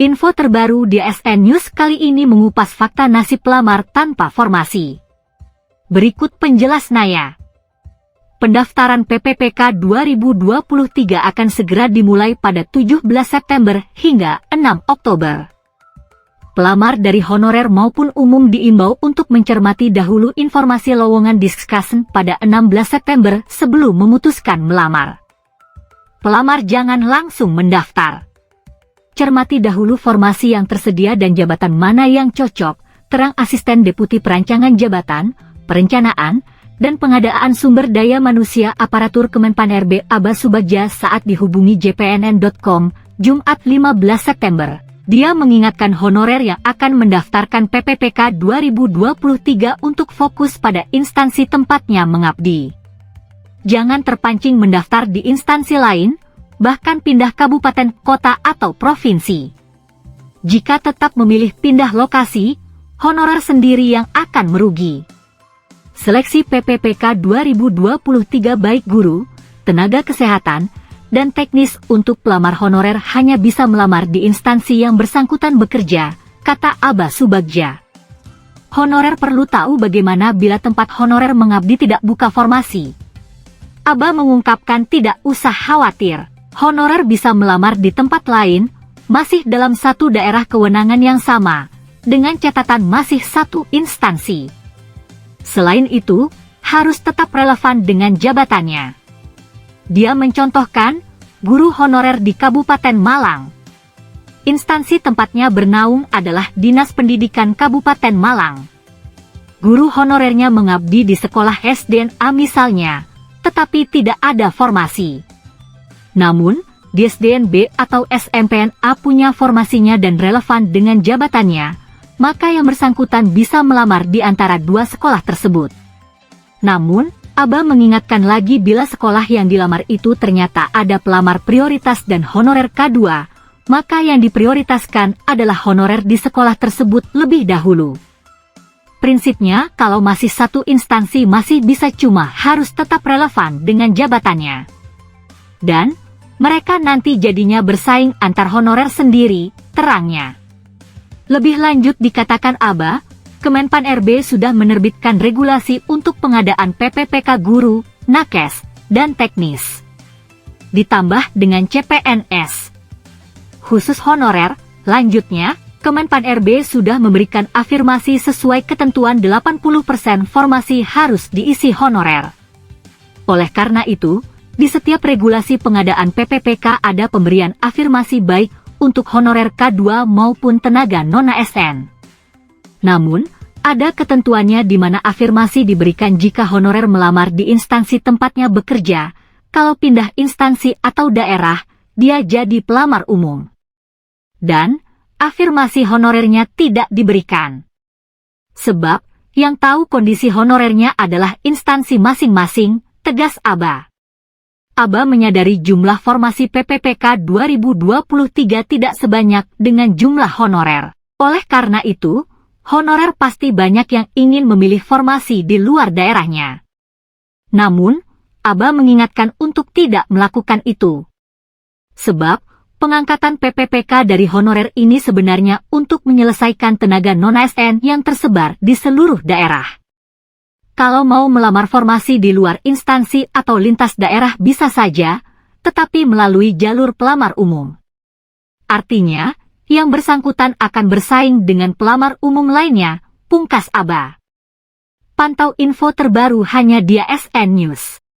Info terbaru di ASN News kali ini mengupas fakta nasib pelamar tanpa formasi. Berikut penjelasannya. Pendaftaran PPPK 2023 akan segera dimulai pada 17 September hingga 6 Oktober. Pelamar dari honorer maupun umum diimbau untuk mencermati dahulu informasi lowongan discussion pada 16 September sebelum memutuskan melamar. Pelamar jangan langsung mendaftar. Cermati dahulu formasi yang tersedia dan jabatan mana yang cocok, terang Asisten Deputi Perancangan Jabatan, Perencanaan, dan Pengadaan Sumber Daya Manusia Aparatur Kemenpan RB Aba Subagja saat dihubungi jpnn.com, Jumat 15 September. Dia mengingatkan honorer yang akan mendaftarkan PPPK 2023 untuk fokus pada instansi tempatnya mengabdi. Jangan terpancing mendaftar di instansi lain, bahkan pindah kabupaten, kota, atau provinsi. Jika tetap memilih pindah lokasi, honorer sendiri yang akan merugi. Seleksi PPPK 2023 baik guru, tenaga kesehatan, dan teknis untuk pelamar honorer hanya bisa melamar di instansi yang bersangkutan bekerja, kata Aba Subagja. Honorer perlu tahu bagaimana bila tempat honorer mengabdi tidak buka formasi. Aba mengungkapkan tidak usah khawatir. Honorer bisa melamar di tempat lain, masih dalam satu daerah kewenangan yang sama, dengan catatan masih satu instansi. Selain itu, harus tetap relevan dengan jabatannya. Dia mencontohkan, guru honorer di Kabupaten Malang. Instansi tempatnya bernaung adalah Dinas Pendidikan Kabupaten Malang. Guru honorernya mengabdi di sekolah SDNA misalnya, tetapi tidak ada formasi. Namun, di SDNB atau SMPNA punya formasinya dan relevan dengan jabatannya, maka yang bersangkutan bisa melamar di antara dua sekolah tersebut. Namun, Aba mengingatkan lagi bila sekolah yang dilamar itu ternyata ada pelamar prioritas dan honorer K2, maka yang diprioritaskan adalah honorer di sekolah tersebut lebih dahulu. Prinsipnya, kalau masih satu instansi masih bisa, cuma harus tetap relevan dengan jabatannya. Dan, mereka nanti jadinya bersaing antar honorer sendiri, terangnya. Lebih lanjut dikatakan Aba, Kemenpan RB sudah menerbitkan regulasi untuk pengadaan PPPK guru, nakes, dan teknis. Ditambah dengan CPNS. Khusus honorer, lanjutnya, Kemenpan RB sudah memberikan afirmasi sesuai ketentuan 80% formasi harus diisi honorer. Oleh karena itu, di setiap regulasi pengadaan PPPK ada pemberian afirmasi baik untuk honorer K2 maupun tenaga non-ASN. Namun, ada ketentuannya di mana afirmasi diberikan jika honorer melamar di instansi tempatnya bekerja, kalau pindah instansi atau daerah, dia jadi pelamar umum. Dan, afirmasi honorernya tidak diberikan. Sebab, yang tahu kondisi honorernya adalah instansi masing-masing, tegas Aba. Aba menyadari jumlah formasi PPPK 2023 tidak sebanyak dengan jumlah honorer. Oleh karena itu, honorer pasti banyak yang ingin memilih formasi di luar daerahnya. Namun, Aba mengingatkan untuk tidak melakukan itu. Sebab, pengangkatan PPPK dari honorer ini sebenarnya untuk menyelesaikan tenaga non-ASN yang tersebar di seluruh daerah. Kalau mau melamar formasi di luar instansi atau lintas daerah bisa saja, tetapi melalui jalur pelamar umum. Artinya, yang bersangkutan akan bersaing dengan pelamar umum lainnya, pungkas Aba. Pantau info terbaru hanya di ASN News.